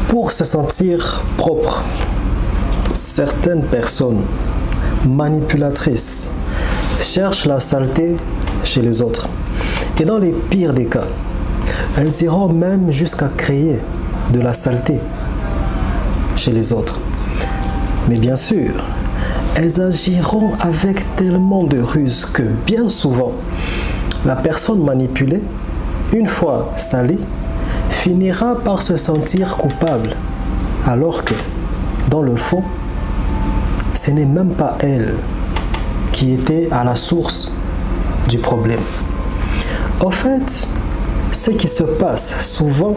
Pour se sentir propre, certaines personnes manipulatrices cherchent la saleté chez les autres. Et dans les pires des cas, elles iront même jusqu'à créer de la saleté chez les autres. Mais bien sûr, elles agiront avec tellement de ruse que bien souvent, la personne manipulée, une fois salie, finira par se sentir coupable, alors que, dans le fond, ce n'est même pas elle qui était à la source du problème. En fait, ce qui se passe souvent,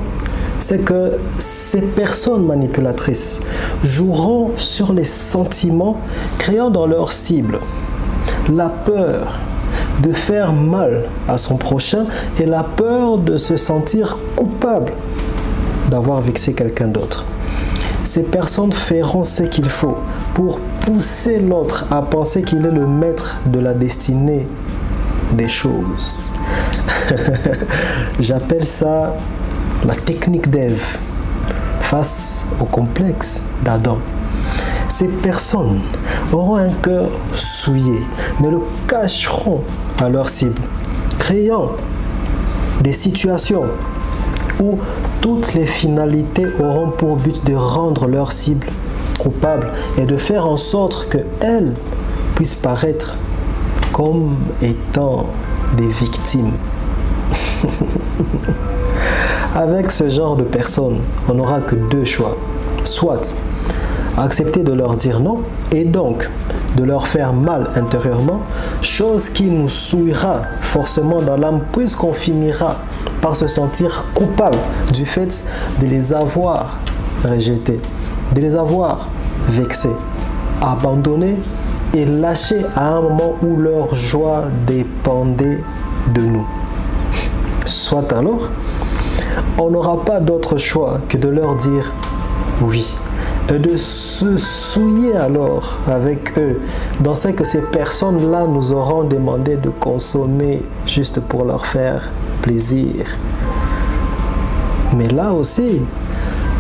c'est que ces personnes manipulatrices joueront sur les sentiments, créant dans leur cible la peur de faire mal à son prochain et la peur de se sentir coupable d'avoir vexé quelqu'un d'autre. Ces personnes feront ce qu'il faut pour pousser l'autre à penser qu'il est le maître de la destinée des choses. J'appelle ça la technique d'Ève face au complexe d'Adam. Ces personnes auront un cœur souillé, mais le cacheront à leur cible, créant des situations où toutes les finalités auront pour but de rendre leur cible coupable et de faire en sorte qu'elles puissent paraître comme étant des victimes. Avec ce genre de personnes, on n'aura que deux choix. Soit accepter de leur dire non et donc de leur faire mal intérieurement, chose qui nous souillera forcément dans l'âme puisqu'on finira par se sentir coupable du fait de les avoir rejetés, de les avoir vexés, abandonnés et lâchés à un moment où leur joie dépendait de nous. Soit alors, on n'aura pas d'autre choix que de leur dire oui et de se souiller alors avec eux dans ce que ces personnes-là nous auront demandé de consommer juste pour leur faire plaisir. Mais là aussi,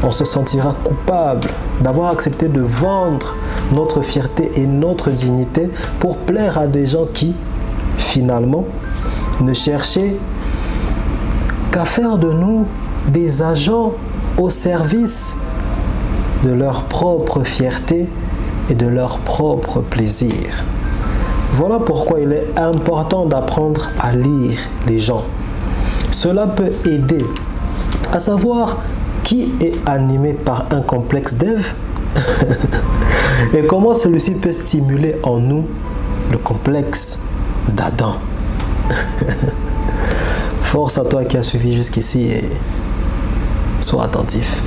on se sentira coupable d'avoir accepté de vendre notre fierté et notre dignité pour plaire à des gens qui, finalement, ne cherchaient qu'à faire de nous des agents au service de leur propre fierté et de leur propre plaisir. Voilà pourquoi il est important d'apprendre à lire les gens. Cela peut aider à savoir qui est animé par un complexe d'Ève et comment celui-ci peut stimuler en nous le complexe d'Adam. Force à toi qui as suivi jusqu'ici et sois attentif.